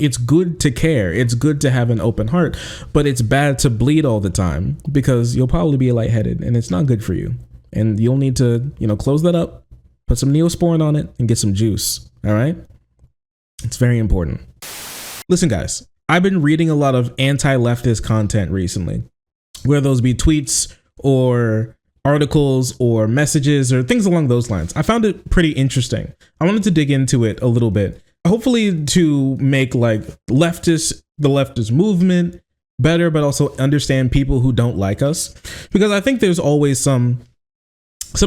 it's good to care. It's good to have an open heart, but it's bad to bleed all the time because you'll probably be lightheaded and it's not good for you. And you'll need to, close that up, put some Neosporin on it and get some juice. All right. It's very important. Listen, guys, I've been reading a lot of anti-leftist content recently, whether those be tweets or articles or messages or things along those lines. I found it pretty interesting. I wanted to dig into it a little bit, hopefully to make like the leftist movement better, but also understand people who don't like us, because I think there's always something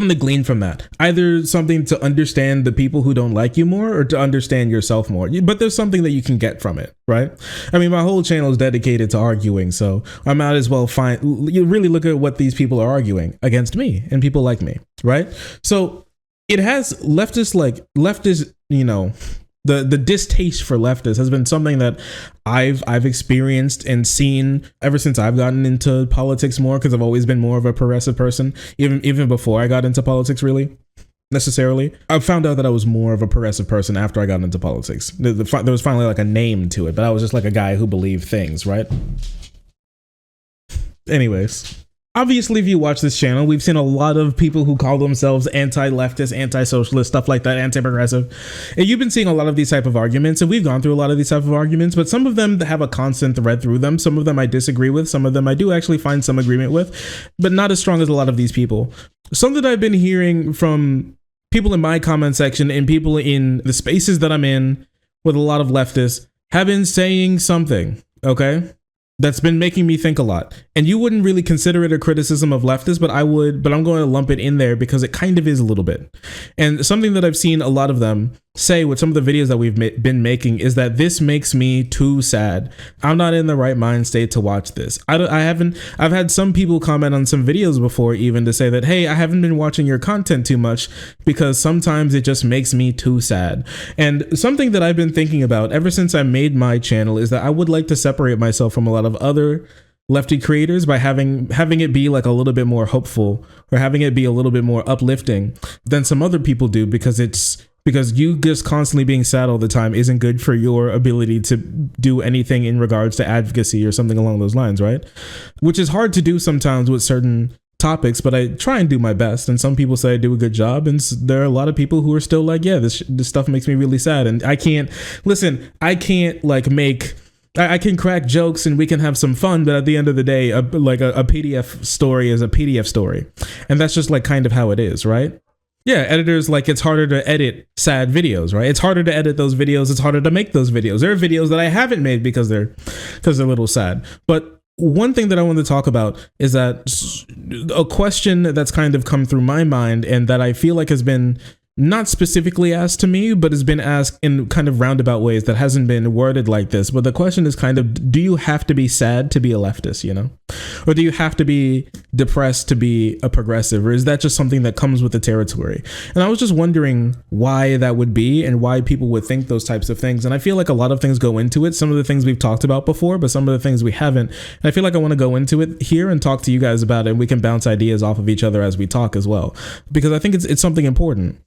to glean from that. Either something to understand the people who don't like you more or to understand yourself more. But there's something that you can get from it, right? I mean, my whole channel is dedicated to arguing, so I might as well you really look at what these people are arguing against me and people like me, right? So it has leftist, the distaste for leftists has been something that I've experienced and seen ever since I've gotten into politics more, because I've always been more of a progressive person, even before I got into politics, really, necessarily. I found out that I was more of a progressive person after I got into politics. There was finally like a name to it, but I was just like a guy who believed things, right? Anyways. Obviously, if you watch this channel, we've seen a lot of people who call themselves anti-leftist, anti-socialist, stuff like that, anti-progressive. And you've been seeing a lot of these type of arguments, and we've gone through a lot of these type of arguments, but some of them have a constant thread through them. Some of them I disagree with. Some of them I do actually find some agreement with, but not as strong as a lot of these people. Something I've been hearing from people in my comment section and people in the spaces that I'm in with a lot of leftists have been saying something, okay? That's been making me think a lot. And you wouldn't really consider it a criticism of leftists, but I would, but I'm going to lump it in there because it kind of is a little bit. And something that I've seen a lot of them say with some of the videos that we've been making is that this makes me too sad. I'm not in the right mind state to watch this. I've had some people comment on some videos before even to say that, hey, I haven't been watching your content too much because sometimes it just makes me too sad. And something that I've been thinking about ever since I made my channel is that I would like to separate myself from a lot of other lefty creators by having it be like a little bit more hopeful or having it be a little bit more uplifting than some other people do, because you just constantly being sad all the time isn't good for your ability to do anything in regards to advocacy or something along those lines, right? Which is hard to do sometimes with certain topics, but I try and do my best. And some people say I do a good job, and there are a lot of people who are still like, yeah, this stuff makes me really sad. And I can't I can crack jokes and we can have some fun, but at the end of the day, a PDF story is a PDF story. And that's just like kind of how it is, right? Yeah, editors, like, it's harder to edit sad videos, right? It's harder to edit those videos. It's harder to make those videos. There are videos that I haven't made because they're a little sad. But one thing that I want to talk about is that a question that's kind of come through my mind and that I feel like has been not specifically asked to me, but has been asked in kind of roundabout ways that hasn't been worded like this. But the question is kind of, do you have to be sad to be a leftist, Or do you have to be depressed to be a progressive? Or is that just something that comes with the territory? And I was just wondering why that would be and why people would think those types of things. And I feel like a lot of things go into it. Some of the things we've talked about before, but some of the things we haven't. And I feel like I want to go into it here and talk to you guys about it. And we can bounce ideas off of each other as we talk as well, because I think it's something important.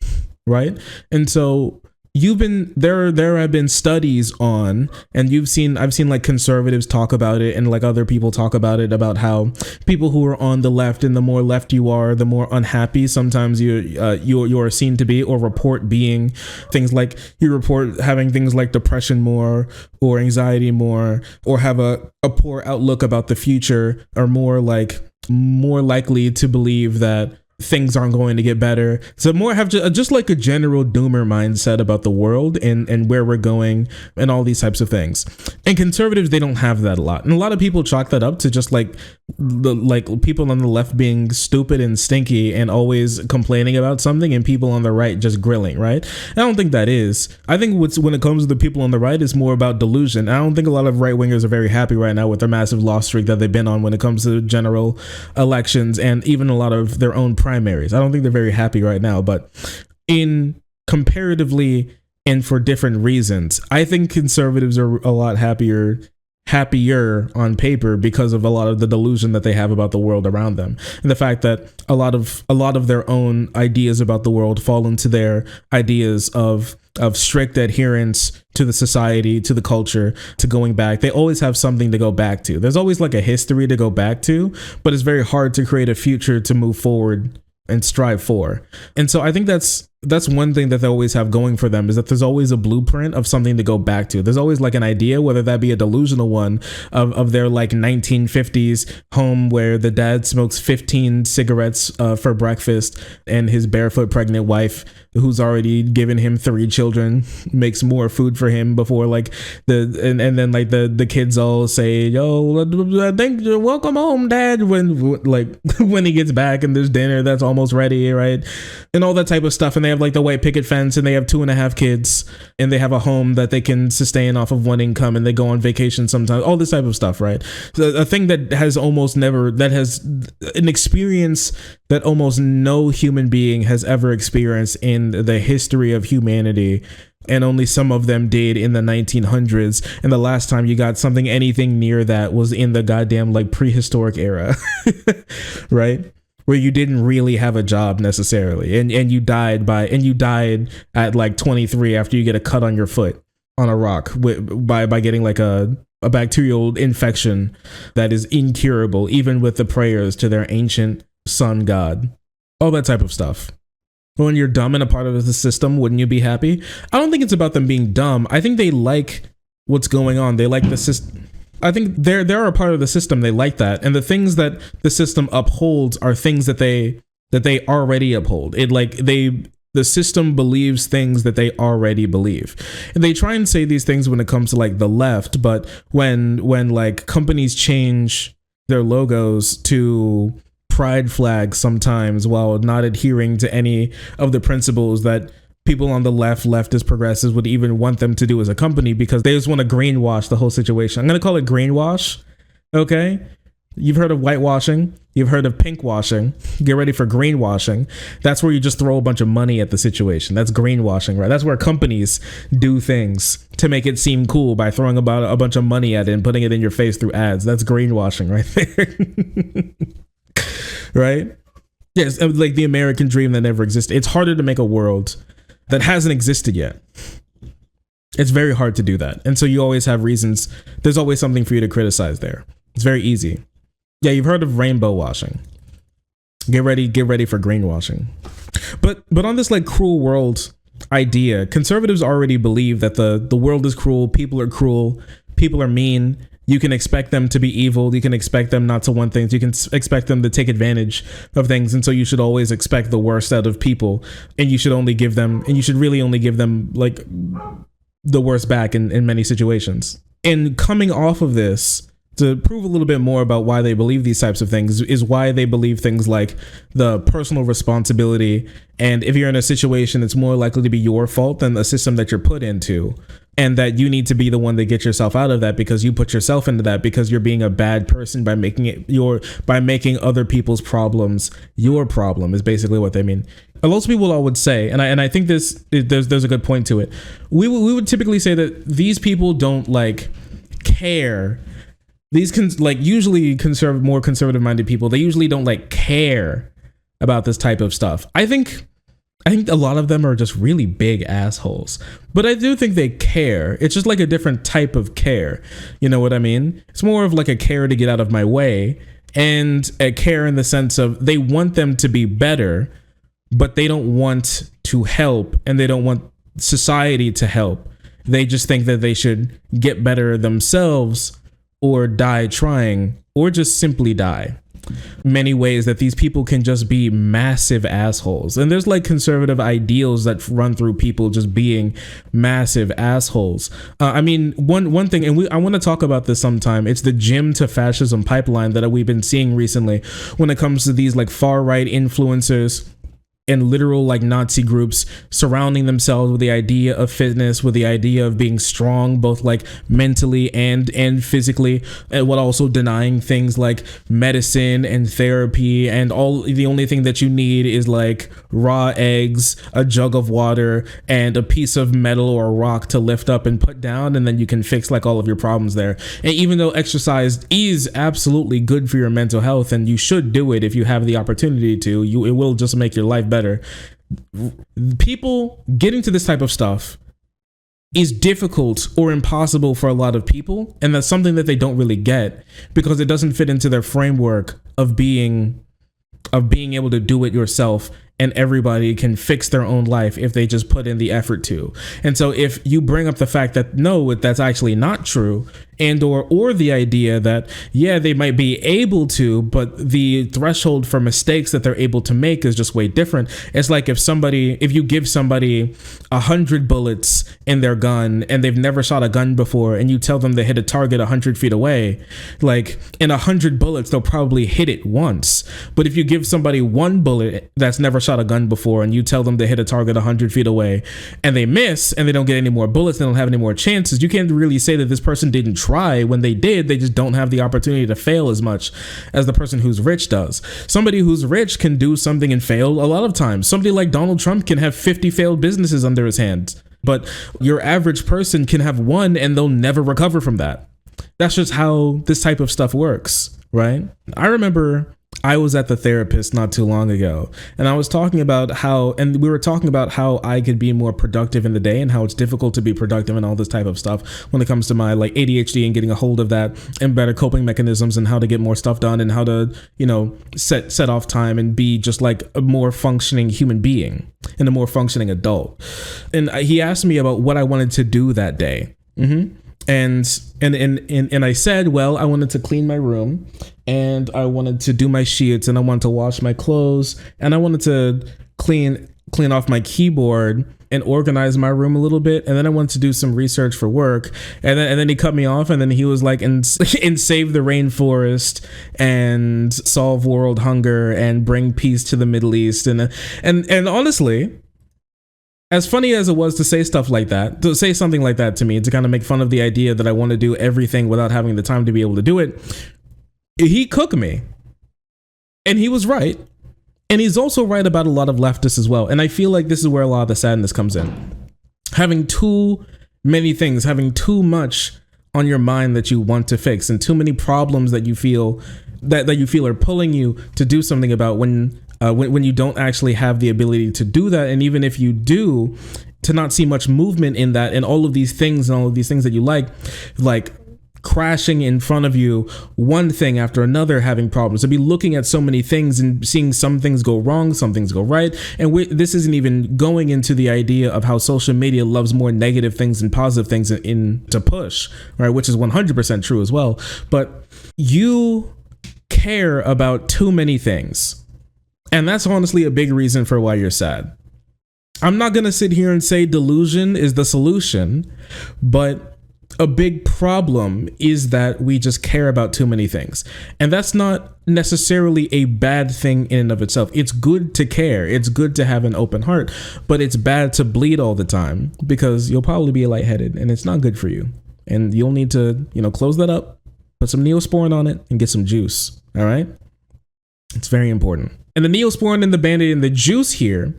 Right. And so there have been studies on, and I've seen like conservatives talk about it and like other people talk about it, about how people who are on the left, and the more left you are, the more unhappy sometimes you're seen to be, or report being things like you report having things like depression more or anxiety more, or have a poor outlook about the future, or more likely to believe that things aren't going to get better. So more have just like a general doomer mindset about the world and where we're going and all these types of things. And conservatives, they don't have that a lot. And a lot of people chalk that up to just like people on the left being stupid and stinky and always complaining about something, and people on the right just grilling, right? I don't think that is. I think when it comes to the people on the right, it's more about delusion. I don't think a lot of right wingers are very happy right now with their massive loss streak that they've been on when it comes to general elections and even a lot of their own primaries. I don't think they're very happy right now, but in comparatively and for different reasons, I think conservatives are a lot happier happier on paper because of a lot of the delusion that they have about the world around them, and the fact that a lot of their own ideas about the world fall into their ideas of strict adherence to the society, to the culture, to going back. They always have something to go back to. There's always like a history to go back to, but it's very hard to create a future to move forward and strive for. And so I think that's one thing that they always have going for them, is that there's always a blueprint of something to go back to. There's always like an idea, whether that be a delusional one of their like 1950s home where the dad smokes 15 cigarettes for breakfast, and his barefoot pregnant wife, who's already given him 3 children, makes more food for him before like and then like the kids all say, yo, thank you, welcome home, dad, when like when he gets back and there's dinner that's almost ready, right? And all that type of stuff. And they have like the white picket fence, and they have 2.5 kids, and they have a home that they can sustain off of one income, and they go on vacation sometimes, all this type of stuff, right? So a thing that has an experience that almost no human being has ever experienced in the history of humanity, and only some of them did in the 1900s. And the last time you got something anything near that was in the goddamn like prehistoric era, right? Where you didn't really have a job necessarily, and you died at like 23 after you get a cut on your foot on a rock by getting like a bacterial infection that is incurable, even with the prayers to their ancient sun god, all that type of stuff. When you're dumb and a part of the system, wouldn't you be happy? I don't think it's about them being dumb. I think they like what's going on. They like the system. I think they're a part of the system. They like that, and the things that the system upholds are things that they already uphold. The system believes things that they already believe, and they try and say these things when it comes to like the left. But when like companies change their logos to pride flags sometimes while not adhering to any of the principles that people on the leftist progressives would even want them to do as a company, because they just want to greenwash the whole situation. I'm going to call it greenwash. Okay. You've heard of whitewashing. You've heard of pinkwashing. Get ready for greenwashing. That's where you just throw a bunch of money at the situation. That's greenwashing, right? That's where companies do things to make it seem cool by throwing about a bunch of money at it and putting it in your face through ads. That's greenwashing right there. Right? Yes. Like the American dream that never existed. It's harder to make a world that hasn't existed yet. It's very hard to do that. And so you always have reasons. There's always something for you to criticize there. It's very easy. Yeah, you've heard of rainbow washing. Get ready for greenwashing. But on this like cruel world idea, conservatives already believe that the world is cruel, people are cruel, people are mean. You can expect them to be evil. You can expect them not to want things. You can expect them to take advantage of things. And so you should always expect the worst out of people. And you should really only give them like the worst back in many situations. And coming off of this, to prove a little bit more about why they believe these types of things, is why they believe things like the personal responsibility. And if you're in a situation, it's more likely to be your fault than the system that you're put into. And that you need to be the one that gets yourself out of that, because you put yourself into that, because you're being a bad person by making other people's problems your problem, is basically what they mean. And lots of people I would say, and I think there's a good point to it. We would typically say that these people don't like care. Usually more conservative minded people, they usually don't like care about this type of stuff. I think a lot of them are just really big assholes, but I do think they care. It's just like a different type of care. You know what I mean? It's more of like a care to get out of my way, and a care in the sense of they want them to be better, but they don't want to help, and they don't want society to help. They just think that they should get better themselves, or die trying, or just simply die. Many ways that these people can just be massive assholes. And there's like conservative ideals that run through people just being massive assholes. I mean, one thing, and I want to talk about this sometime, it's the gym to fascism pipeline that we've been seeing recently when it comes to these like far right influencers and literal like Nazi groups surrounding themselves with the idea of fitness, with the idea of being strong, both like mentally and physically, and while also denying things like medicine and therapy, and all the only thing that you need is like raw eggs, a jug of water, and a piece of metal or a rock to lift up and put down, and then you can fix like all of your problems there. And even though exercise is absolutely good for your mental health, and you should do it if you have the opportunity to, it will just make your life better. People getting to this type of stuff is difficult or impossible for a lot of people, and that's something that they don't really get because it doesn't fit into their framework of being able to do it yourself, and everybody can fix their own life if they just put in the effort to. And so if you bring up the fact that no, that's actually not true, and or the idea that yeah, they might be able to, but the threshold for mistakes that they're able to make is just way different. It's like if you give somebody 100 bullets in their gun and they've never shot a gun before, and you tell them to hit a target 100 feet away, like in 100 bullets they'll probably hit it once. But if you give somebody one bullet that's never shot a gun before and you tell them to hit a target 100 feet away and they miss and they don't get any more bullets, they don't have any more chances, you can't really say that this person didn't try. When they did, they just don't have the opportunity to fail as much as the person who's rich does. Somebody who's rich can do something and fail a lot of times. Somebody like Donald Trump can have 50 failed businesses under his hands, but your average person can have one and they'll never recover from that. That's just how this type of stuff works, right? I remember I was at the therapist not too long ago, and I was talking about how I could be more productive in the day, and how it's difficult to be productive and all this type of stuff when it comes to my like ADHD and getting a hold of that, and better coping mechanisms, and how to get more stuff done, and how to, set off time and be just like a more functioning human being and a more functioning adult. And he asked me about what I wanted to do that day. And I said, well, I wanted to clean my room, and I wanted to do my sheets, and I wanted to wash my clothes, and I wanted to clean off my keyboard and organize my room a little bit, and then I wanted to do some research for work. And then he cut me off, and then he was like, and save the rainforest and solve world hunger and bring peace to the Middle East. And honestly, as funny as it was to say stuff like that, to say something like that to me, to kind of make fun of the idea that I want to do everything without having the time to be able to do it, he cooked me. And he was right. And he's also right about a lot of leftists as well. And I feel like this is where a lot of the sadness comes in. Having too many things, having too much on your mind that you want to fix, and too many problems that you feel are pulling you to do something about when you don't actually have the ability to do that. And even if you do, to not see much movement in that, and all of these things that you like crashing in front of you, one thing after another, having problems, to be looking at so many things and seeing some things go wrong, some things go right. And this isn't even going into the idea of how social media loves more negative things than positive things to push, right? Which is 100% true as well. But you care about too many things. And that's honestly a big reason for why you're sad. I'm not going to sit here and say delusion is the solution, but a big problem is that we just care about too many things. And that's not necessarily a bad thing in and of itself. It's good to care. It's good to have an open heart, but it's bad to bleed all the time, because you'll probably be lightheaded, and it's not good for you. And you'll need to, close that up, put some Neosporin on it, and get some juice. All right? It's very important. And the Neosporin and the Band-Aid and the juice here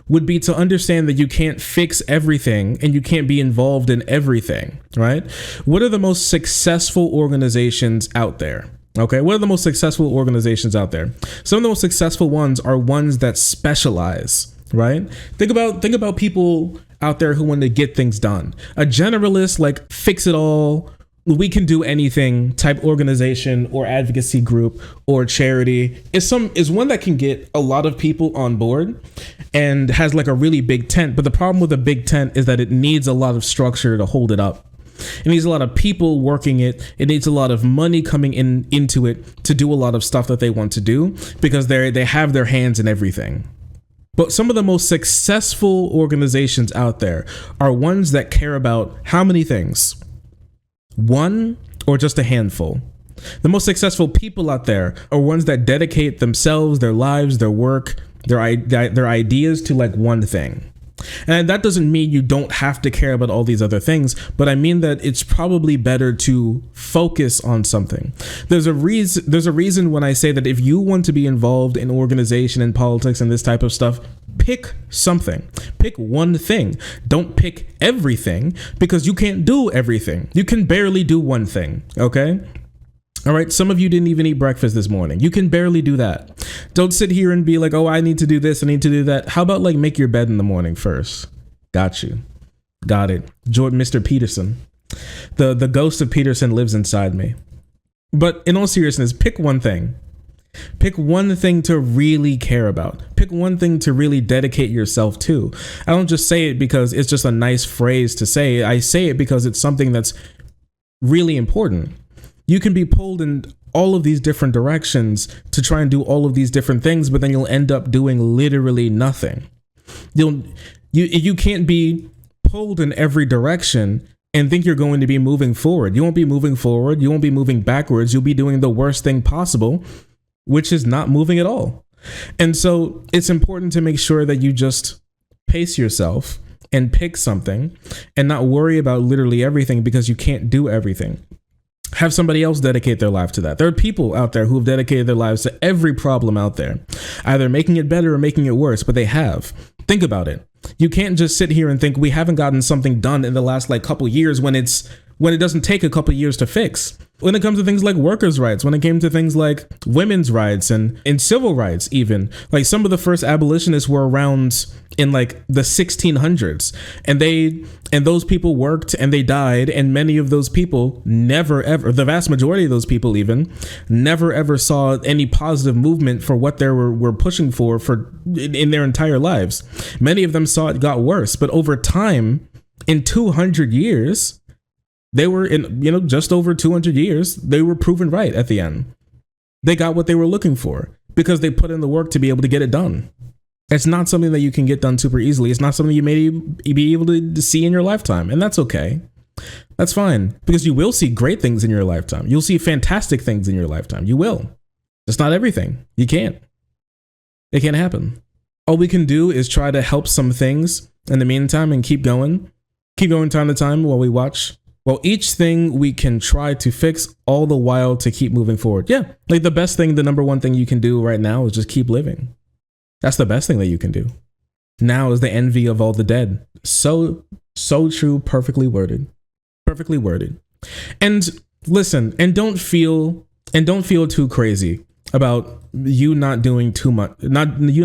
would be to understand that you can't fix everything and you can't be involved in everything, right? What are the most successful organizations out there? Okay, what are the most successful organizations out there? Some of the most successful ones are ones that specialize, right? Think about people out there who want to get things done. A generalist, like fix it all, we can do anything type organization or advocacy group or charity is one that can get a lot of people on board and has like a really big tent. But the problem with a big tent is that it needs a lot of structure to hold it up. It needs a lot of people working it. It needs a lot of money coming into it to do a lot of stuff that they want to do, because they have their hands in everything. But some of the most successful organizations out there are ones that care about how many things? One or just a handful. The most successful people out there are ones that dedicate themselves, their lives, their work, their ideas to like one thing. And that doesn't mean you don't have to care about all these other things, but I mean that it's probably better to focus on something. There's a reason when I say that if you want to be involved in organization and politics and this type of stuff, pick something. Pick one thing. Don't pick everything, because you can't do everything. You can barely do one thing, okay? All right, some of you didn't even eat breakfast this morning. You can barely do that. Don't sit here and be like, oh, I need to do this, I need to do that. How about like make your bed in the morning first? Got you. Got it. Mr. Peterson. The ghost of Peterson lives inside me. But in all seriousness, pick one thing. Pick one thing to really care about. Pick one thing to really dedicate yourself to. I don't just say it because it's just a nice phrase to say. I say it because it's something that's really important. You can be pulled in all of these different directions to try and do all of these different things, but then you'll end up doing literally nothing. You can't be pulled in every direction and think you're going to be moving forward. You won't be moving forward. You won't be moving backwards. You'll be doing the worst thing possible, which is not moving at all. And so it's important to make sure that you just pace yourself and pick something and not worry about literally everything, because you can't do everything. Have somebody else dedicate their life to that. There are people out there who have dedicated their lives to every problem out there, either making it better or making it worse, but they have. Think about it. You can't just sit here and think we haven't gotten something done in the last like couple years when it doesn't take a couple years to fix. When it comes to things like workers' rights, when it came to things like women's rights and civil rights, even like some of the first abolitionists were around in like the 1600s, and those people worked and they died, and many of those people never ever, the vast majority of those people even, never ever saw any positive movement for what they were pushing for in their entire lives. Many of them saw it got worse, but over time, in 200 years, they were in, just over 200 years, they were proven right at the end. They got what they were looking for because they put in the work to be able to get it done. It's not something that you can get done super easily. It's not something you may be able to see in your lifetime. And that's okay. That's fine, because you will see great things in your lifetime. You'll see fantastic things in your lifetime. You will. It's not everything. You can't. It can't happen. All we can do is try to help some things in the meantime and keep going. Keep going time to time while we watch. Well, each thing we can try to fix, all the while to keep moving forward. Yeah, like the best thing, the number one thing you can do right now is just keep living. That's the best thing that you can do. Now is the envy of all the dead. So true, perfectly worded. Perfectly worded. And listen, and don't feel too crazy about you not doing too much, you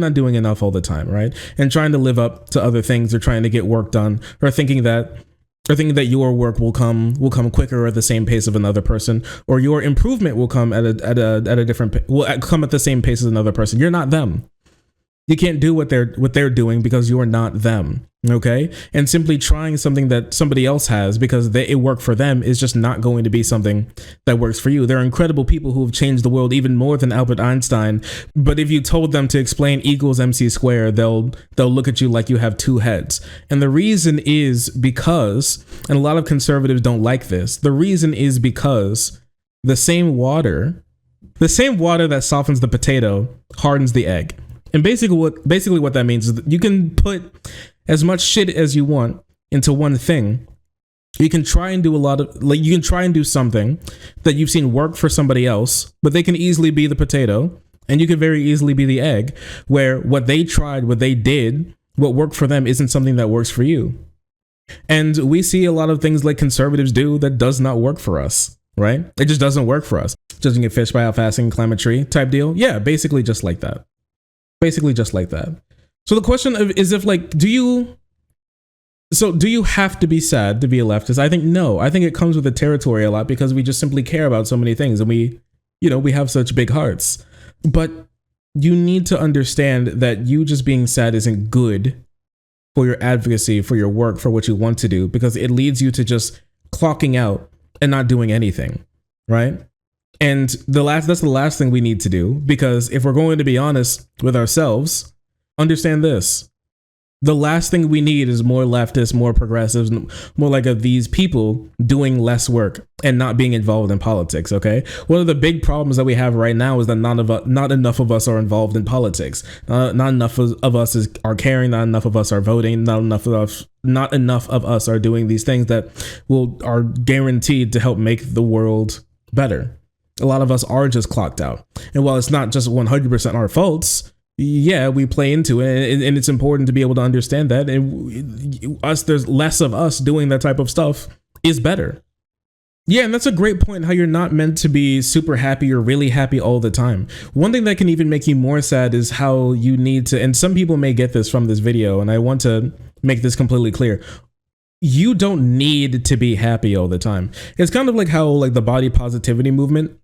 not doing enough all the time, right? And trying to live up to other things, or trying to get work done, or thinking that your work will come quicker or at the same pace of another person, or your improvement will come at a different, will come at the same pace as another person. You're not them. You can't do what they're doing because you're not them. Okay. And simply trying something that somebody else has because it worked for them is just not going to be something that works for you. There are incredible people who have changed the world even more than Albert Einstein. But if you told them to explain E = MC squared, they'll look at you like you have two heads. And the reason is because, and a lot of conservatives don't like this, the reason is because the same water that softens the potato hardens the egg. And basically what that means is that you can put as much shit as you want into one thing. You can try and do something that you've seen work for somebody else, but they can easily be the potato, and you can very easily be the egg, where what they tried, what they did, what worked for them isn't something that works for you. And we see a lot of things like conservatives do that does not work for us, right? It just doesn't work for us. Judging a fish by how fast it can climb a tree type deal. Yeah, basically just like that. Basically just like that. So the question is do you have to be sad to be a leftist? I think no. I think it comes with the territory a lot because we just simply care about so many things and we have such big hearts. But you need to understand that you just being sad isn't good for your advocacy, for your work, for what you want to do, because it leads you to just clocking out and not doing anything, right? And that's the last thing we need to do, because if we're going to be honest with ourselves, understand this. The last thing we need is more leftists, more progressives, more like these people doing less work and not being involved in politics, okay? One of the big problems that we have right now is that not enough of us are involved in politics. Not enough of us are caring, not enough of us are voting, not enough of us are doing these things that are guaranteed to help make the world better. A lot of us are just clocked out. And while it's not just 100% our faults, yeah, we play into it, and it's important to be able to understand that. And there's less of us doing that type of stuff is better. Yeah, and that's a great point, how you're not meant to be super happy or really happy all the time. One thing that can even make you more sad is how you need to, and some people may get this from this video, and I want to make this completely clear. You don't need to be happy all the time. It's kind of like how like the body positivity movement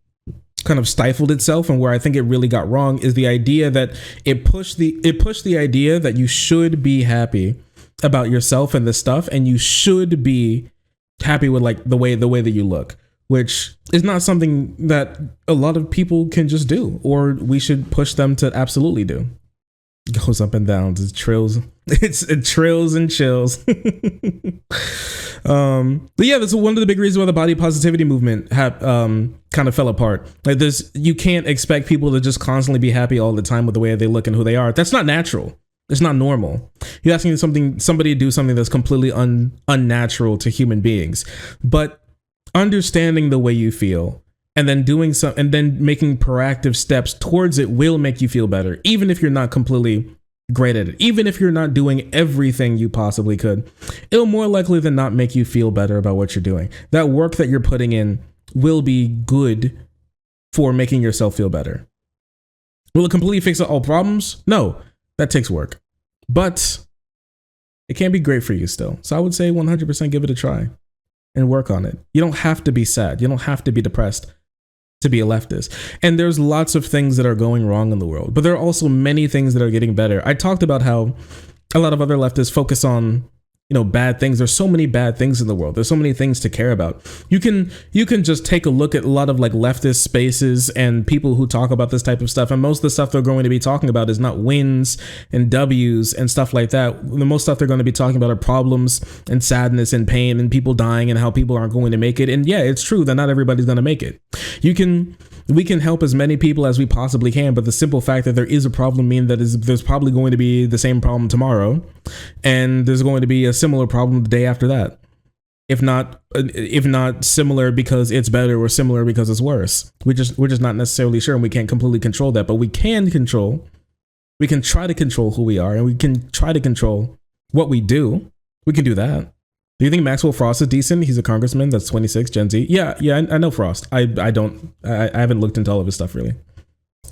kind of stifled itself, and where I think it really got wrong is the idea that it pushed the idea that you should be happy about yourself and this stuff, and you should be happy with like the way that you look, which is not something that a lot of people can just do, or we should push them to absolutely do. Goes up and down, it trills and chills. But yeah, that's one of the big reasons why the body positivity movement kind of fell apart. Like this, you can't expect people to just constantly be happy all the time with the way they look and who they are. That's not natural. It's not normal. You're asking somebody to do something that's completely unnatural to human beings. But understanding the way you feel and then doing some, and then making proactive steps towards it will make you feel better, even if you're not completely great at it. Even if you're not doing everything you possibly could, it'll more likely than not make you feel better about what you're doing. That work that you're putting in will be good for making yourself feel better. Will it completely fix all problems? No, that takes work, but it can be great for you still. So I would say 100% give it a try and work on it. You don't have to be sad. You don't have to be depressed to be a leftist. And there's lots of things that are going wrong in the world, but there are also many things that are getting better. I talked about how a lot of other leftists focus on, bad things. There's so many bad things in the world. There's so many things to care about. You can just take a look at a lot of like leftist spaces and people who talk about this type of stuff. And most of the stuff they're going to be talking about is not wins and W's and stuff like that. The most stuff they're going to be talking about are problems and sadness and pain and people dying and how people aren't going to make it. And yeah, it's true that not everybody's going to make it. We can help as many people as we possibly can, but the simple fact that there is a problem means that there's probably going to be the same problem tomorrow, and there's going to be a similar problem the day after that. If not similar because it's better, or similar because it's worse. We're just not necessarily sure, and we can't completely control that, but we can try to control who we are, and we can try to control what we do. We can do that. Do you think Maxwell Frost is decent? He's a congressman that's 26, Gen Z. Yeah, I know Frost. I haven't looked into all of his stuff really.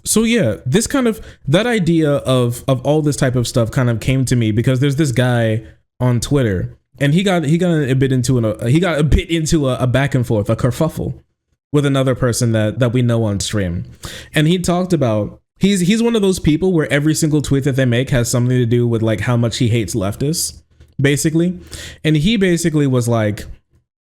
So yeah, that idea of all this type of stuff kind of came to me because there's this guy on Twitter, and he got a bit into a back and forth, a kerfuffle with another person that we know on stream, and he talked about he's one of those people where every single tweet that they make has something to do with like how much he hates leftists. Basically, and he basically was like,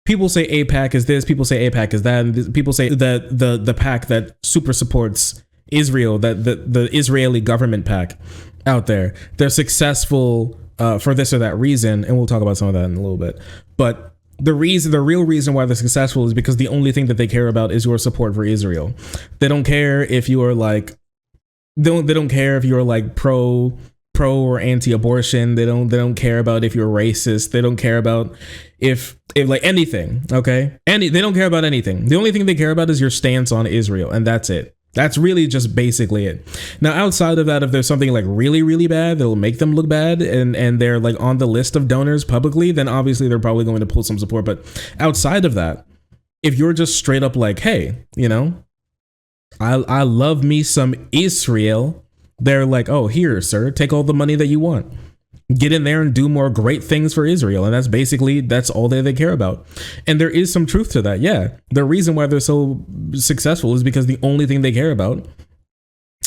people say AIPAC is this, people say AIPAC is that, and people say that the PAC that super supports Israel, that the Israeli government PAC out there, they're successful for this or that reason, and we'll talk about some of that in a little bit. But the real reason why they're successful is because the only thing that they care about is your support for Israel. They don't care if you are like, they don't care if you're like pro or anti-abortion. They don't care about if you're racist. They don't care about if like anything. Okay, they don't care about anything. The only thing they care about is your stance on Israel, and that's it. That's really just basically it. Now, outside of that, if there's something like really, really bad that'll make them look bad, and they're like on the list of donors publicly, then obviously they're probably going to pull some support. But outside of that, if you're just straight up like, hey, I love me some Israel, they're like, oh, here, sir, take all the money that you want. Get in there and do more great things for Israel. And that's all they care about. And there is some truth to that. Yeah. The reason why they're so successful is because the only thing they care about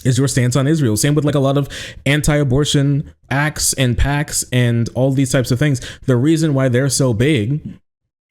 is your stance on Israel. Same with like a lot of anti-abortion acts and PACs and all these types of things. The reason why they're so big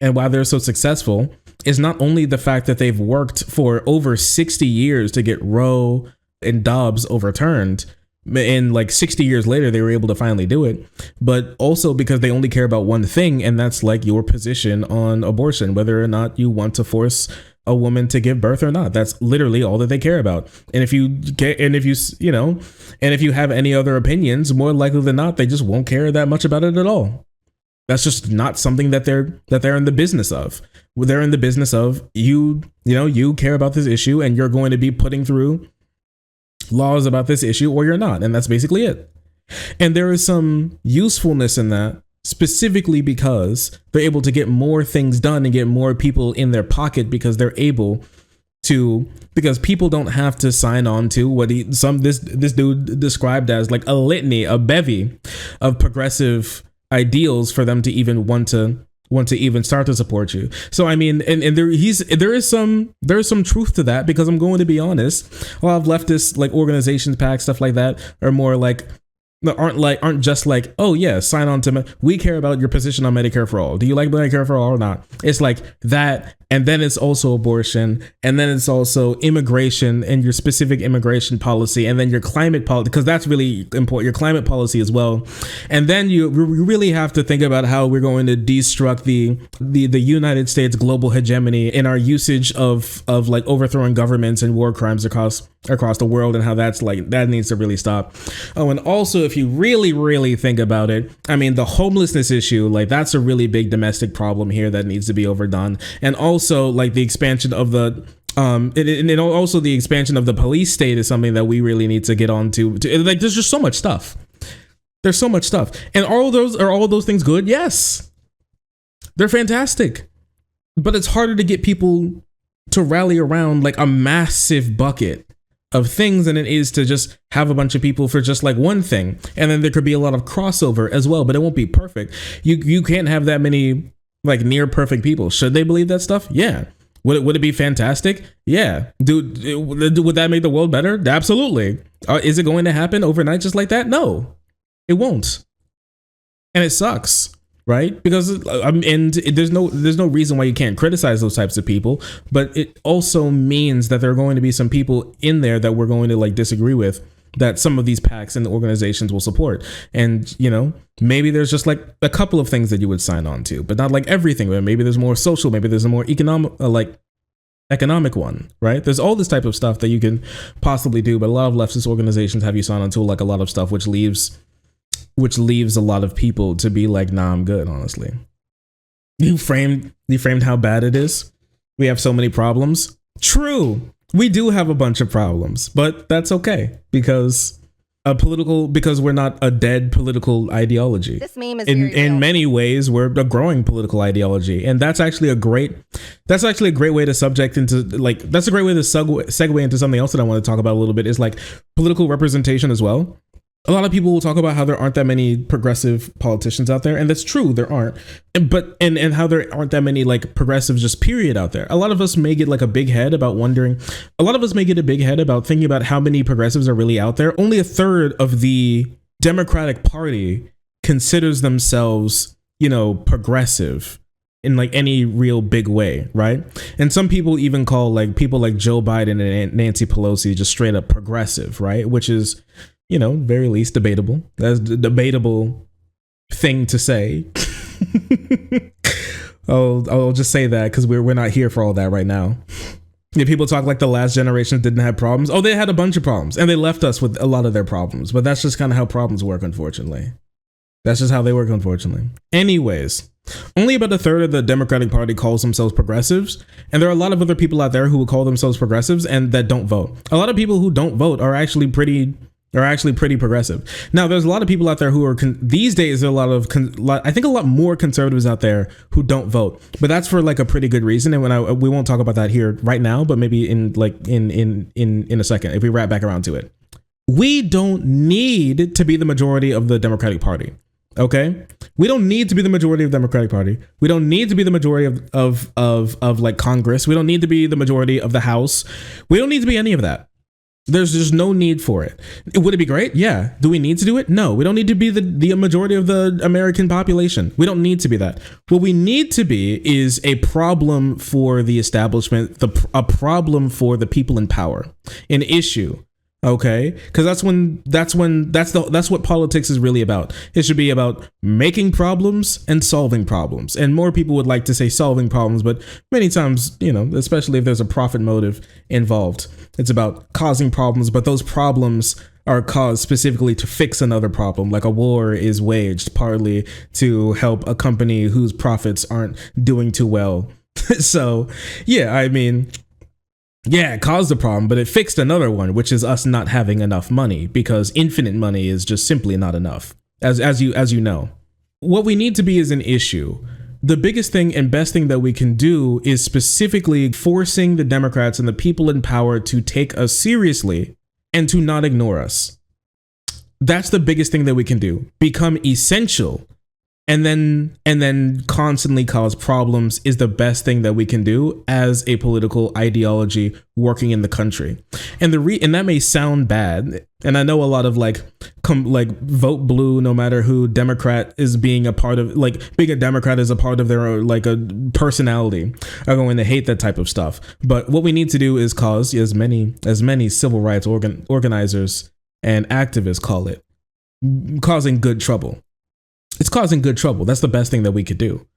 and why they're so successful is not only the fact that they've worked for over 60 years to get Roe and Dobbs overturned, And like 60 years later, they were able to finally do it. But also because they only care about one thing, and that's like your position on abortion, whether or not you want to force a woman to give birth or not. That's literally all that they care about. And if you get, and if you, you know, and if you have any other opinions, more likely than not, they just won't care that much about it at all. That's just not something that they're in the business of. They're in the business of you care about this issue, and you're going to be putting through laws about this issue, or you're not. And that's basically it. And there is some usefulness in that, specifically because they're able to get more things done and get more people in their pocket, because they're able to, because people don't have to sign on to what this dude described as like a litany, a bevy of progressive ideals for them to even want to even start to support you. So I mean, and there is some truth to that, because I'm going to be honest, a lot of leftist like organizations, PAC, stuff like that are more like, aren't just like, oh yeah, sign on to we care about your position on Medicare for all. Do you like Medicare for all or not? It's like that, and then it's also abortion, and then it's also immigration and your specific immigration policy, and then your climate policy, because that's really important, your climate policy as well. And then you really have to think about how we're going to destruct the United States global hegemony in our usage of like overthrowing governments and war crimes across the world, and how that's like, that needs to really stop. Oh, and also if you really think about it, I mean, the homelessness issue, like that's a really big domestic problem here that needs to be overdone. And also like the expansion of the also the expansion of the police state is something that we really need to get on to. Like there's just so much stuff. There's so much stuff. And are all those things good? Yes. They're fantastic. But it's harder to get people to rally around like a massive bucket of things than it is to just have a bunch of people for just like one thing. And then there could be a lot of crossover as well, but it won't be perfect. You can't have that many like near perfect people. Should they believe that stuff? Yeah. Would it be fantastic? Yeah. Dude, would that make the world better? Absolutely. Is it going to happen overnight just like that? No, it won't. And it sucks. Right? Because and there's no reason why you can't criticize those types of people, but it also means that there are going to be some people in there that we're going to like disagree with, that some of these PACs and organizations will support. And you know, maybe there's just like a couple of things that you would sign on to, but not like everything. But maybe there's more social, maybe there's a more economic one, right? There's all this type of stuff that you can possibly do, but a lot of leftist organizations have you sign on to like a lot of stuff, which leaves a lot of people to be like, nah, I'm good, honestly. You framed how bad it is. We have so many problems. True. We do have a bunch of problems, but that's okay, because we're not a dead political ideology. This meme is in many ways we're a growing political ideology, and that's actually a great way to subject into like, that's a great way to segue into something else that I want to talk about a little bit, is like political representation as well. A lot of people will talk about how there aren't that many progressive politicians out there, and that's true, there aren't. But how there aren't that many like progressives just period out there. A lot of us may get like a big head about thinking about how many progressives are really out there. Only a third of the Democratic Party considers themselves, you know, progressive in like any real big way, right? And some people even call like people like Joe Biden and Nancy Pelosi just straight up progressive, right? Which is, you know, very least debatable. That's a debatable thing to say. I'll just say that because we're not here for all that right now. Yeah, people talk like the last generation didn't have problems. Oh, they had a bunch of problems, and they left us with a lot of their problems. But that's just kind of how problems work, unfortunately. That's just how they work, unfortunately. Anyways, only about a third of the Democratic Party calls themselves progressives, and there are a lot of other people out there who will call themselves progressives and that don't vote. A lot of people who don't vote are actually pretty progressive. Now, there's a lot of people out there who are these days. There are I think a lot more conservatives out there who don't vote, but that's for like a pretty good reason. And we won't talk about that here right now, but maybe in a second if we wrap back around to it. We don't need to be the majority of the Democratic Party. Okay, we don't need to be the majority of the Democratic Party. We don't need to be the majority of like Congress. We don't need to be the majority of the House. We don't need to be any of that. There's just no need for it. Would it be great? Yeah. Do we need to do it? No, we don't need to be the majority of the American population. We don't need to be that. What we need to be is a problem for the establishment, a problem for the people in power, an issue, Okay, because that's what politics is really about. It should be about making problems and solving problems. And more people would like to say solving problems, but many times, especially if there's a profit motive involved, it's about causing problems, but those problems are caused specifically to fix another problem. Like a war is waged partly to help a company whose profits aren't doing too well. So yeah, I mean, yeah, it caused a problem, but it fixed another one, which is us not having enough money, because infinite money is just simply not enough, as you know. What we need to be is an issue. The biggest thing and best thing that we can do is specifically forcing the Democrats and the people in power to take us seriously and to not ignore us. That's the biggest thing that we can do. Become essential. And then constantly cause problems is the best thing that we can do as a political ideology working in the country. And and that may sound bad. And I know a lot of like vote blue, no matter who Democrat is being a part of, like being a Democrat is a part of their like a personality, are going to hate that type of stuff. But what we need to do is cause as many civil rights organizers and activists call it, causing good trouble. It's causing good trouble. That's the best thing that we could do.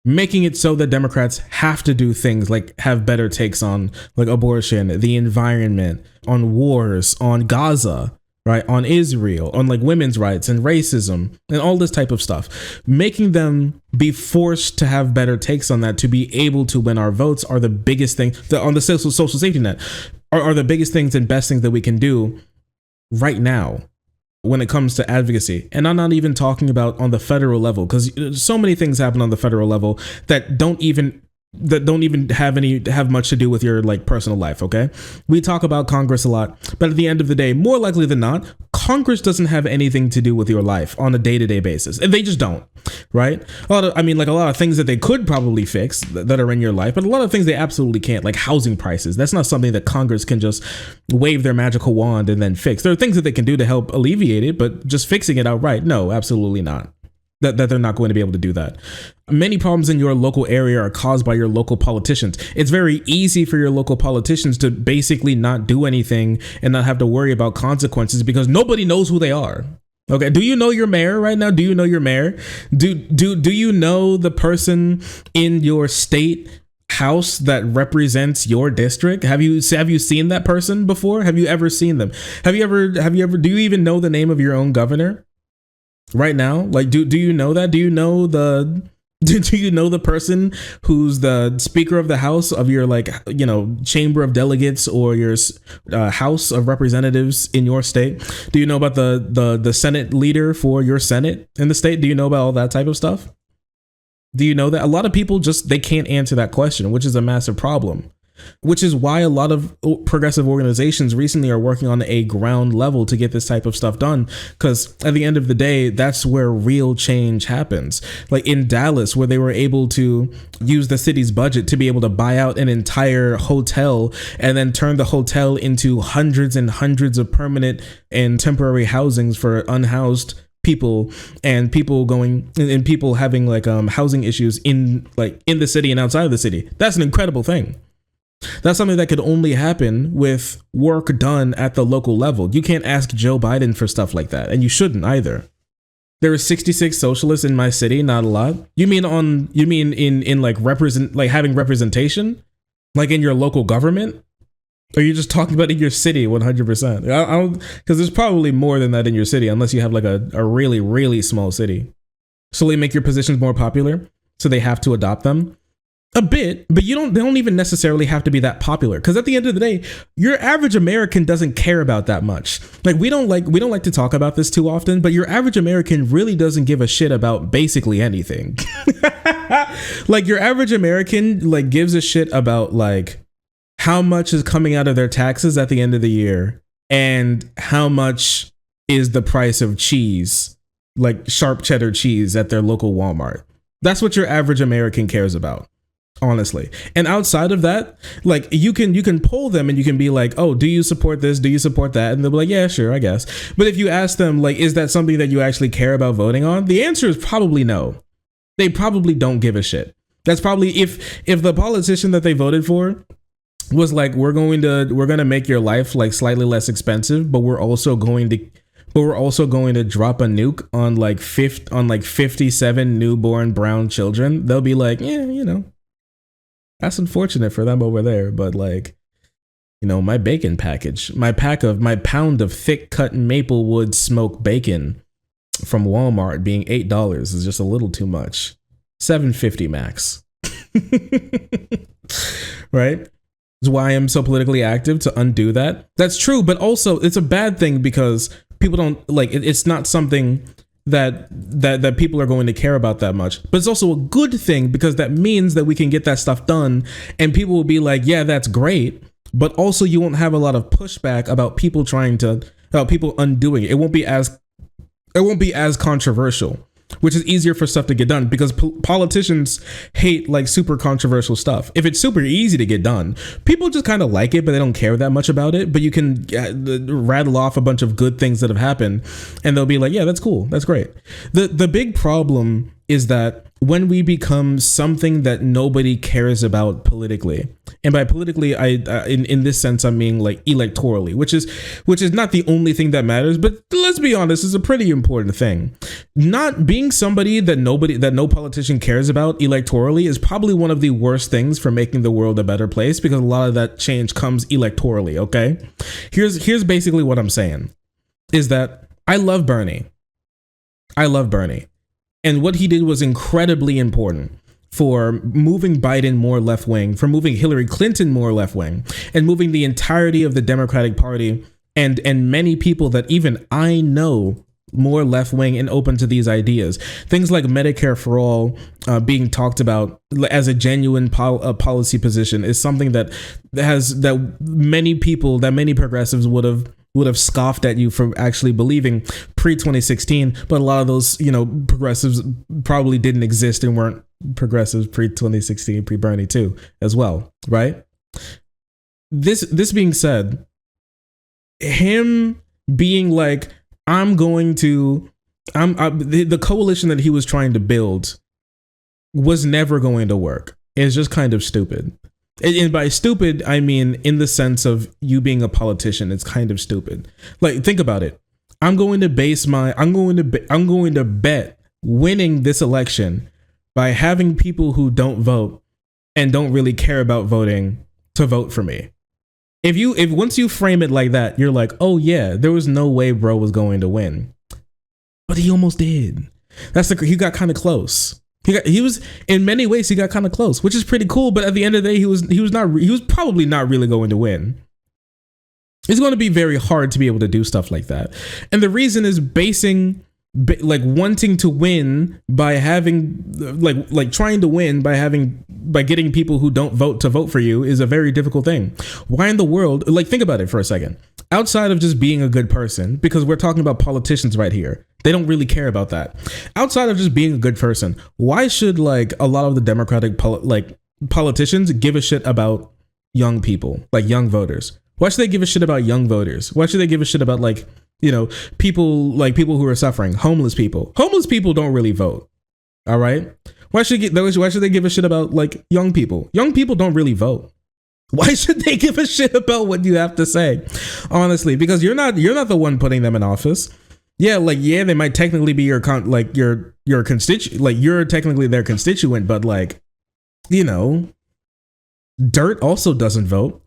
Making it so that Democrats have to do things like have better takes on like abortion, the environment, on wars, on Gaza, right? On Israel, on like women's rights and racism and all this type of stuff. Making them be forced to have better takes on that to be able to win our votes are the biggest thing on the social safety net are the biggest things and best things that we can do right now when it comes to advocacy. And I'm not even talking about on the federal level, because so many things happen on the federal level that don't even have much to do with your like personal life. Okay, we talk about Congress a lot, but at the end of the day, more likely than not, Congress doesn't have anything to do with your life on a day-to-day basis, and they just don't, right? A lot of things that they could probably fix that are in your life, but a lot of things they absolutely can't, like housing prices. That's not something that Congress can just wave their magical wand and then fix. There are things that they can do to help alleviate it, but just fixing it outright, no, absolutely not. That they're not going to be able to do that. Many problems in your local area are caused by your local politicians. It's very easy for your local politicians to basically not do anything and not have to worry about consequences because nobody knows who they are. Okay, do you know your mayor right now? Do you know your mayor? Do you know the person in your state house that represents your district? Have you seen that person before? Have you ever seen them? Do you even know the name of your own governor? Right now, like, do you know that? Do you know the person who's the Speaker of the House of your Chamber of Delegates or your House of Representatives in your state? Do you know about the Senate leader for your Senate in the state? Do you know about all that type of stuff? Do you know that? A lot of people they can't answer that question, which is a massive problem. Which is why a lot of progressive organizations recently are working on a ground level to get this type of stuff done. Because at the end of the day, that's where real change happens. Like in Dallas, where they were able to use the city's budget to be able to buy out an entire hotel and then turn the hotel into hundreds and hundreds of permanent and temporary housings for unhoused people and people having housing issues in the city and outside of the city. That's an incredible thing. That's something that could only happen with work done at the local level. You can't ask Joe Biden for stuff like that, and you shouldn't either. There are 66 socialists in my city, not a lot. You mean in having representation, like in your local government? Or are you just talking about in your city 100%? I don't, because there's probably more than that in your city, unless you have like a really, really small city. So they make your positions more popular, so they have to adopt them. A bit, but they don't even necessarily have to be that popular, because at the end of the day, your average American doesn't care about that much. Like we don't like to talk about this too often, but your average American really doesn't give a shit about basically anything. Like your average American gives a shit about how much is coming out of their taxes at the end of the year and how much is the price of cheese, like sharp cheddar cheese at their local Walmart. That's what your average American cares about. Honestly. And outside of that, you can poll them and you can be like, oh, do you support this? Do you support that? And they'll be like, yeah, sure, I guess. But if you ask them, is that something that you actually care about voting on? The answer is probably no. They probably don't give a shit. That's probably if the politician that they voted for was like, we're gonna make your life like slightly less expensive, but we're also going to drop a nuke on like 57 newborn brown children. They'll be like, yeah, that's unfortunate for them over there, but like, my bacon package, my pound of thick cut Maplewood smoked bacon from Walmart being $8 is just a little too much. $7.50 max. Right? That's why I'm so politically active, to undo that. That's true, but also it's a bad thing because people don't like it. It's not something that people are going to care about that much. But it's also a good thing because that means that we can get that stuff done and people will be like, yeah, that's great. But also you won't have a lot of pushback about people people undoing it. It won't be as controversial, which is easier for stuff to get done because politicians hate like super controversial stuff. If it's super easy to get done, people just kind of like it, but they don't care that much about it. But you can rattle off a bunch of good things that have happened and they'll be like, yeah, that's cool. That's great. The big problem is that when we become something that nobody cares about politically, and by politically, in this sense, I mean like electorally, which is not the only thing that matters, but let's be honest, it's a pretty important thing. Not being somebody that no politician cares about electorally is probably one of the worst things for making the world a better place, because a lot of that change comes electorally. Okay, here's basically what I'm saying is that I love Bernie. And what he did was incredibly important for moving Biden more left wing, for moving Hillary Clinton more left wing, and moving the entirety of the Democratic Party and many people that even I know more left wing and open to these ideas. Things like Medicare for all being talked about as a genuine policy position is something that many progressives would have scoffed at you for actually believing pre-2016, but a lot of those, progressives probably didn't exist and weren't progressives pre-2016, pre-Bernie too, as well, right? This being said, him being like, the coalition that he was trying to build was never going to work. It's just kind of stupid. And by stupid, I mean in the sense of you being a politician, it's kind of stupid. Like, think about it. I'm going to bet winning this election by having people who don't vote and don't really care about voting to vote for me. If once you frame it like that, you're like, oh yeah, there was no way bro was going to win, but he almost did. He got kind of close. He was in many ways he got kind of close, which is pretty cool. But at the end of the day, he was probably not really going to win. It's going to be very hard to be able to do stuff like that, and the reason is wanting to win by having trying to win by getting people who don't vote to vote for you is a very difficult thing. Why in the world? Think about it for a second. Outside of just being a good person, because we're talking about politicians right here. They don't really care about that. Outside of just being a good person, why should a lot of the Democratic politicians give a shit about young people, like young voters? Why should they give a shit about young voters? Why should they give a shit about people who are suffering, homeless people? Homeless people don't really vote. All right. Why should they give a shit about young people? Young people don't really vote. Why should they give a shit about what you have to say? Honestly, because you're not the one putting them in office. Yeah, they might technically be your constituent, you're technically their constituent, but dirt also doesn't vote.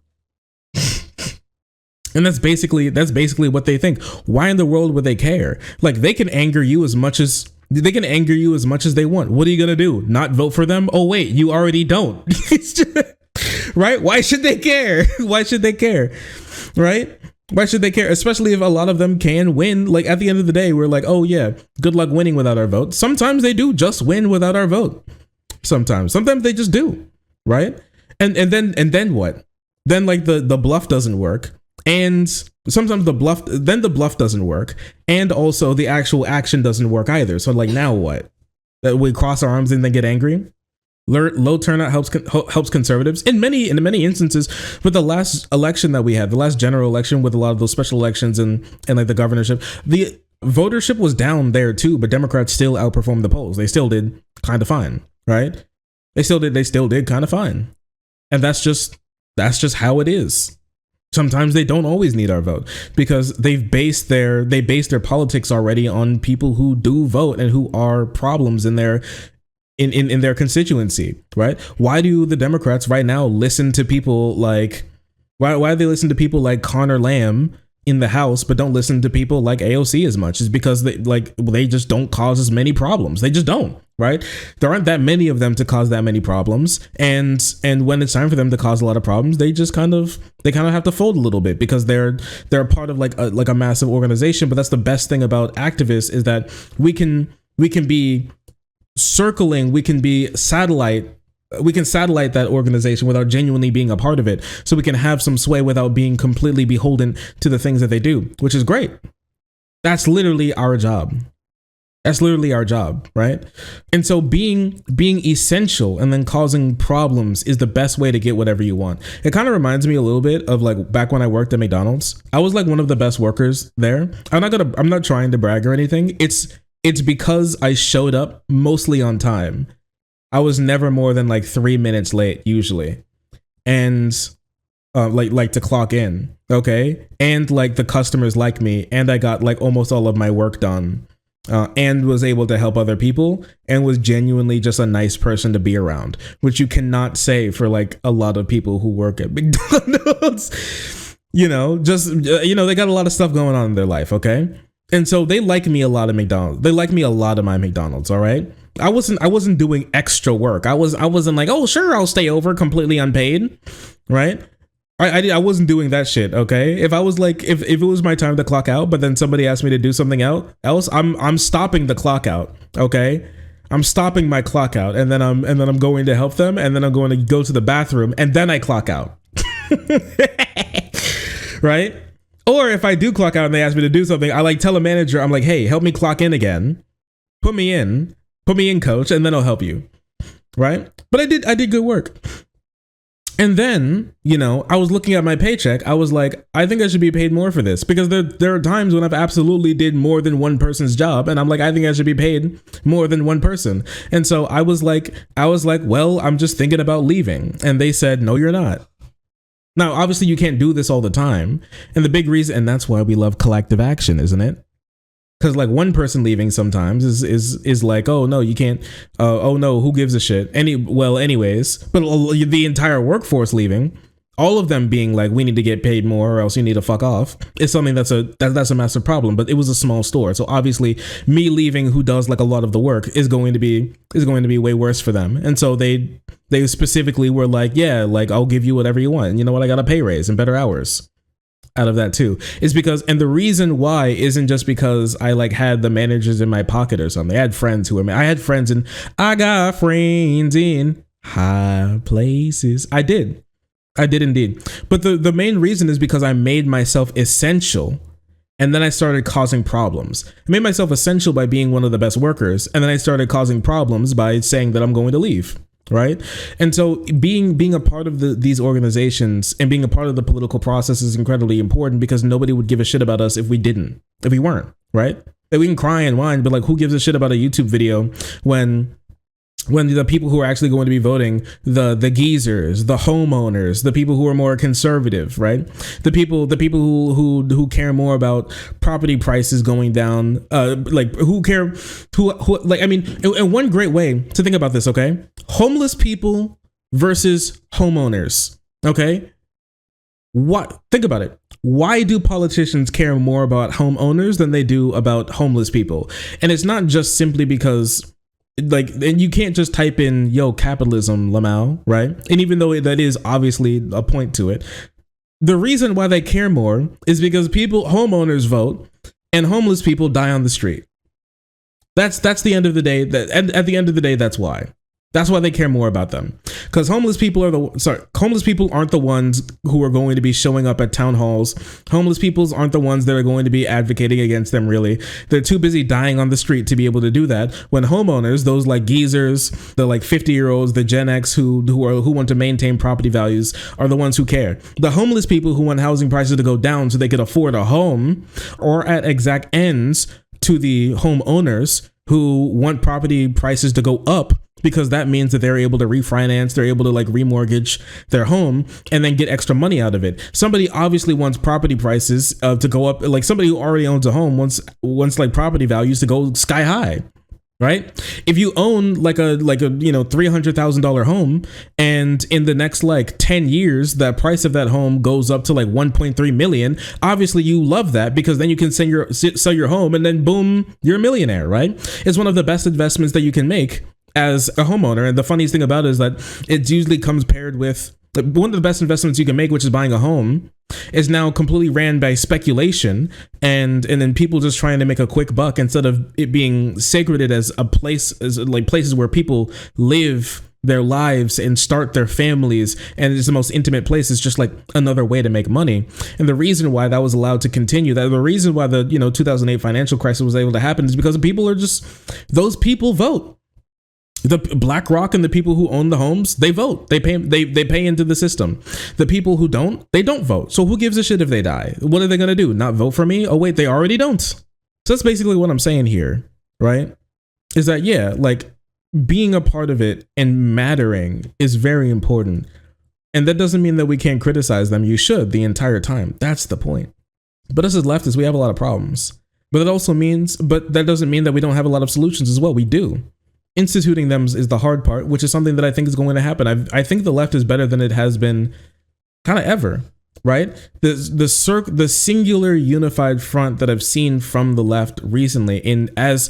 And that's basically what they think. Why in the world would they care? They can anger you as much as they want. What are you going to do? Not vote for them? Oh wait, you already don't. Right? Why should they care? Why should they care? Right? Why should they care? Especially if a lot of them can win. At the end of the day, we're like, oh yeah, good luck winning without our vote. Sometimes they do just win without our vote. Sometimes they just do. Right? And then what? Then the bluff doesn't work. And sometimes the bluff doesn't work. And also the actual action doesn't work either. So now what? That we cross our arms and then get angry? Low turnout helps conservatives in many instances. With the last election that we had, the last general election with a lot of those special elections and the governorship, the votership was down there too, but Democrats still outperformed the polls. They still did kind of fine, right? They still did kind of fine. And that's just That's just how it is. Sometimes they don't always need our vote because they base their politics already on people who do vote and who are problems in their in their constituency, right? Why do the Democrats right now listen to people like why do they listen to people like Connor Lamb in the House but don't listen to people like AOC as much? Is because they just don't cause as many problems. They just don't, right? There aren't that many of them to cause that many problems, and when it's time for them to cause a lot of problems, they kind of have to fold a little bit because they're a part of like a massive organization. But that's the best thing about activists, is that we can be circling, we can satellite that organization without genuinely being a part of it, so we can have some sway without being completely beholden to the things that they do, which is great. That's literally our job. Right? And so being essential and then causing problems is the best way to get whatever you want. It kind of reminds me a little bit of like back when I worked at McDonald's. I was like one of the best workers there. I'm not trying to brag or anything. It's because I showed up mostly on time. I was never more than like 3 minutes late usually. And like to clock in. Okay. And like the customers like me, and I got like almost all of my work done. And was able to help other people, and was genuinely just a nice person to be around, which you cannot say for like a lot of people who work at McDonald's. They got a lot of stuff going on in their life. Okay. And so they like me a lot at McDonald's. They like me a lot at my McDonald's. All right. I wasn't doing extra work. I wasn't like, oh, sure, I'll stay over completely unpaid. Right. I wasn't doing that shit. Okay. If I was like, if it was my time to clock out, but then somebody asked me to do something else, I'm stopping the clock out. Okay. I'm stopping my clock out, and then I'm going to help them, and then I'm going to go to the bathroom, and then I clock out. Right. Or if I do clock out and they ask me to do something, I like tell a manager, I'm like, hey, help me clock in again. Put me in, coach, and then I'll help you. Right. But I did good work. And then, I was looking at my paycheck. I was like, I think I should be paid more for this, because there are times when I've absolutely did more than one person's job. And I'm like, I think I should be paid more than one person. And so I was like, well, I'm just thinking about leaving. And they said, no, you're not. Now, obviously, you can't do this all the time. And the big reason, and that's why we love collective action, isn't it? Because like one person leaving sometimes is like, oh no, you can't. Oh no, who gives a shit? Anyways, but the entire workforce leaving, all of them being like, we need to get paid more, or else you need to fuck off, is something that's a massive problem. But it was a small store, so obviously me leaving, who does like a lot of the work, is going to be way worse for them. And so they specifically were like, yeah, like I'll give you whatever you want. And you know what? I got a pay raise and better hours out of that too, is because, and the reason why isn't just because I like had the managers in my pocket or something. I had friends I got friends in high places. I did indeed. But the main reason is because I made myself essential, and then I started causing problems. I made myself essential by being one of the best workers, and then I started causing problems by saying that I'm going to leave. Right. And so being a part of these organizations and being a part of the political process is incredibly important, because nobody would give a shit about us if we weren't. Right. Like, we can cry and whine, but like, who gives a shit about a YouTube video when the people who are actually going to be voting, the geezers, the homeowners, the people who are more conservative, right? The people who care more about property prices going down, like who care, who like, I mean, and one great way to think about this, okay? Homeless people versus homeowners, okay? Think about it. Why do politicians care more about homeowners than they do about homeless people? And it's not just simply because, like, and you can't just type in, yo, capitalism, Lamau, right? And even though that is obviously a point to it, the reason why they care more is because homeowners vote and homeless people die on the street. That's the end of the day. At the end of the day, that's why. That's why they care more about them, because homeless people aren't the ones who are going to be showing up at town halls. Homeless people aren't the ones that are going to be advocating against them. Really, they're too busy dying on the street to be able to do that. When homeowners, those like geezers, the like 50-year-olds, the Gen X who want to maintain property values, are the ones who care. The homeless people who want housing prices to go down so they could afford a home, or at exact ends to the homeowners who want property prices to go up because that means that they're able to refinance, they're able to like remortgage their home and then get extra money out of it. Somebody obviously wants property prices to go up. Like somebody who already owns a home wants like property values to go sky high. Right? If you own like a $300,000 home, and in the next like 10 years, the price of that home goes up to like 1.3 million, obviously you love that, because then you can sell your home and then boom, you're a millionaire, right? It's one of the best investments that you can make as a homeowner. And the funniest thing about it is that it usually comes paired with one of the best investments you can make, which is buying a home, is now completely ran by speculation and then people just trying to make a quick buck, instead of it being sacred as a place, as like places where people live their lives and start their families, and it's the most intimate place. Is just like another way to make money. And the reason why that was allowed to continue, that the reason why the 2008 financial crisis was able to happen, is because people are just, those people vote. The BlackRock and the people who own the homes, they vote. They pay into the system. The people who don't, they don't vote. So who gives a shit if they die? What are they gonna do? Not vote for me? Oh wait, they already don't. So that's basically what I'm saying here, right? Is that, yeah, like being a part of it and mattering is very important. And that doesn't mean that we can't criticize them. You should the entire time. That's the point. But us as leftists, we have a lot of problems. But that doesn't mean that we don't have a lot of solutions as well. We do. Instituting them is the hard part, which is something that I think is going to happen. I think the left is better than it has been kind of ever, right? The singular unified front that I've seen from the left recently, as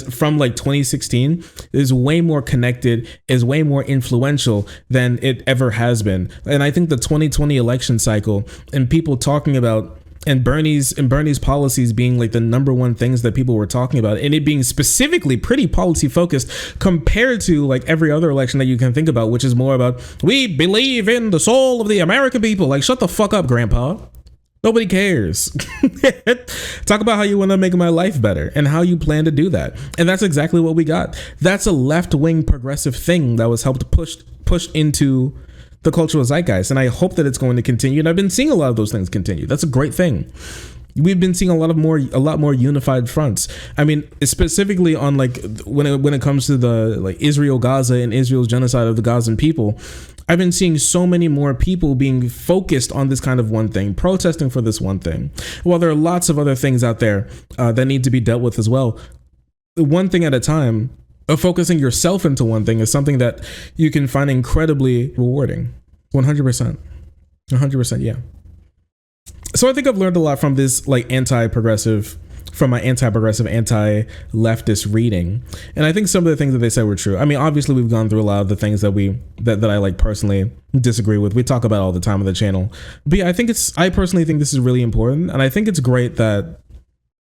from like 2016, is way more connected, is way more influential than it ever has been. And I think the 2020 election cycle and people talking about, and Bernie's policies being like the number one things that people were talking about, and it being specifically pretty policy focused compared to like every other election that you can think about, which is more about, we believe in the soul of the American people. Like, shut the fuck up, grandpa. Nobody cares. Talk about how you want to make my life better and how you plan to do that. And that's exactly what we got. That's a left-wing progressive thing that was helped push into the cultural zeitgeist, and I hope that it's going to continue. And I've been seeing a lot of those things continue. That's a great thing. We've been seeing a lot more unified fronts. I mean, specifically on like when it comes to the like Israel Gaza and Israel's genocide of the Gazan people, I've been seeing so many more people being focused on this kind of one thing, protesting for this one thing. While there are lots of other things out there that need to be dealt with as well, one thing at a time. Focusing yourself into one thing is something that you can find incredibly rewarding. 100%. 100%, yeah. So I think I've learned a lot from this like anti-progressive, anti-leftist reading. And I think some of the things that they said were true. I mean, obviously we've gone through a lot of the things that I like personally disagree with. We talk about all the time on the channel. But yeah, I personally think this is really important. And I think it's great that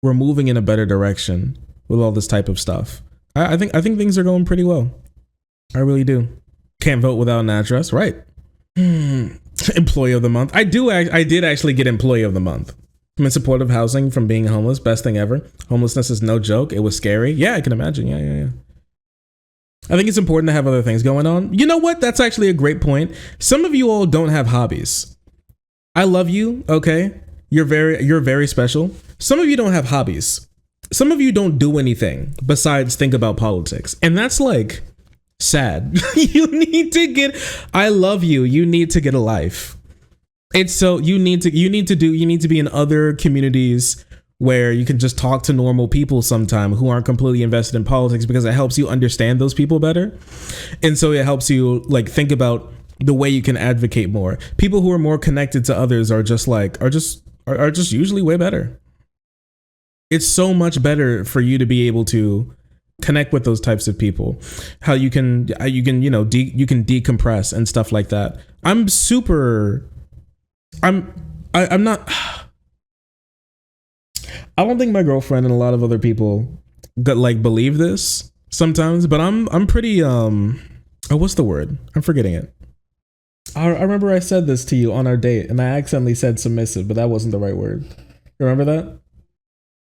we're moving in a better direction with all this type of stuff. I think things are going pretty well. I really do. Can't vote without an address, right? Employee of the month. I did actually get employee of the month. I'm in support of housing from being homeless. Best thing ever. Homelessness is no joke. It was scary. Yeah, I can imagine. Yeah. I think it's important to have other things going on. You know what? That's actually a great point. Some of you all don't have hobbies. I love you. Okay. You're very special. Some of you don't have hobbies. Some of you don't do anything besides think about politics. And that's like sad. You need to get a life. It's so you need to be in other communities where you can just talk to normal people sometime who aren't completely invested in politics, because it helps you understand those people better. And so it helps you like think about the way you can advocate more. People who are more connected to others are just usually way better. It's so much better for you to be able to connect with those types of people. How you can decompress and stuff like that. I'm not. I don't think my girlfriend and a lot of other people believe this sometimes, but I'm pretty what's the word? I'm forgetting it. I remember I said this to you on our date, and I accidentally said submissive, but that wasn't the right word. Remember that?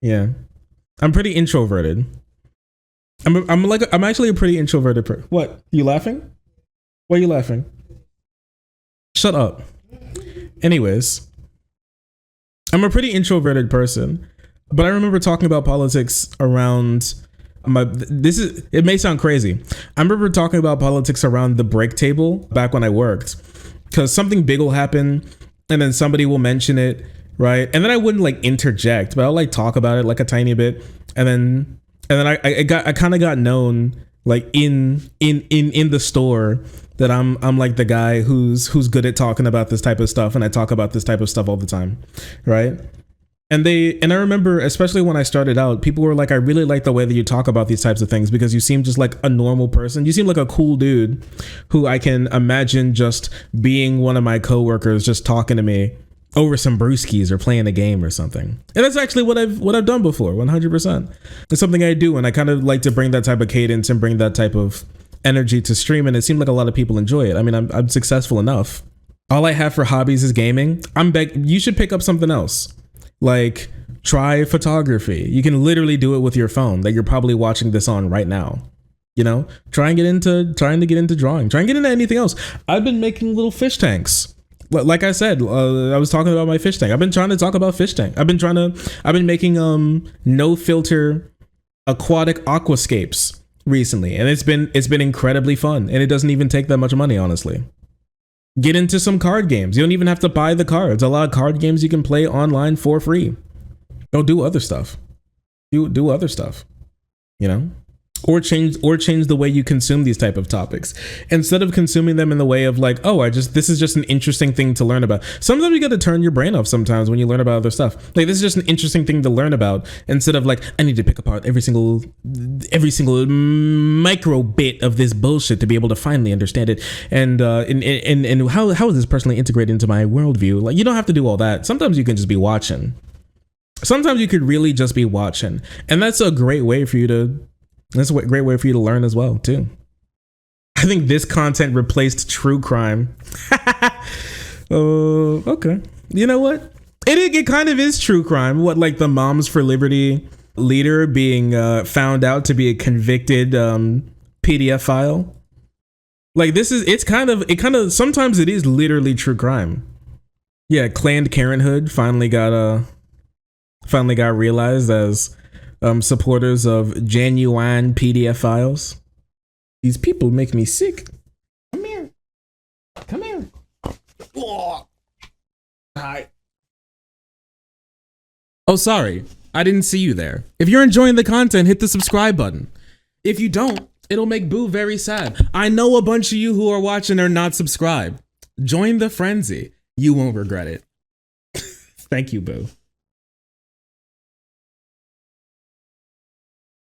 Yeah, I'm pretty introverted. I'm actually a pretty introverted person. What? You laughing? Why are you laughing? Shut up. Anyways, I'm a pretty introverted person, but I remember talking about politics around It may sound crazy. I remember talking about politics around the break table back when I worked, because something big will happen and then somebody will mention it, right? And then I wouldn't like interject, but I'll like talk about it like a tiny bit, and then I kind of got known like in the store that I'm like the guy who's good at talking about this type of stuff, and I talk about this type of stuff all the time, right? And I remember, especially when I started out, people were like, I really like the way that you talk about these types of things because you seem just like a normal person. You seem like a cool dude who I can imagine just being one of my coworkers, just talking to me over some brewskis or playing a game or something. And that's actually what I've done before, 100%. It's something I do, and I kind of like to bring that type of cadence and bring that type of energy to stream, and it seemed like a lot of people enjoy it. I mean, I'm successful enough. All I have for hobbies is gaming. You should pick up something else. Like, try photography. You can literally do it with your phone that you're probably watching this on right now. You know, trying to get into drawing. Try and get into anything else. I've been making little fish tanks. Like I said, I was talking about my fish tank. I've been trying to talk about fish tank. I've been making no filter aquatic aquascapes recently, and it's been incredibly fun, and it doesn't even take that much money, honestly. Get into some card games. You don't even have to buy the cards. A lot of card games you can play online for free. Don't do other stuff. Do other stuff, you know? Or change the way you consume these type of topics. Instead of consuming them in the way of like, oh, this is just an interesting thing to learn about. Sometimes you got to turn your brain off sometimes when you learn about other stuff. Like, this is just an interesting thing to learn about, instead of like, I need to pick apart every single micro bit of this bullshit to be able to finally understand it. And how is this personally integrated into my worldview? Like, you don't have to do all that. Sometimes you can just be watching. Sometimes you could really just be watching. And that's a great way for you to learn as well, too. I think this content replaced true crime. Oh, okay. You know what? It kind of is true crime. What, like the Moms for Liberty leader being found out to be a convicted PDF file? Like, it kind of, sometimes it is literally true crime. Yeah, Planned Parenthood finally got realized as supporters of genuine PDF files. These people make me sick. Come here. Oh. Hi. Oh, sorry. I didn't see you there. If you're enjoying the content, hit the subscribe button. If you don't, it'll make Boo very sad. I know a bunch of you who are watching are not subscribed. Join the frenzy. You won't regret it. Thank you, Boo.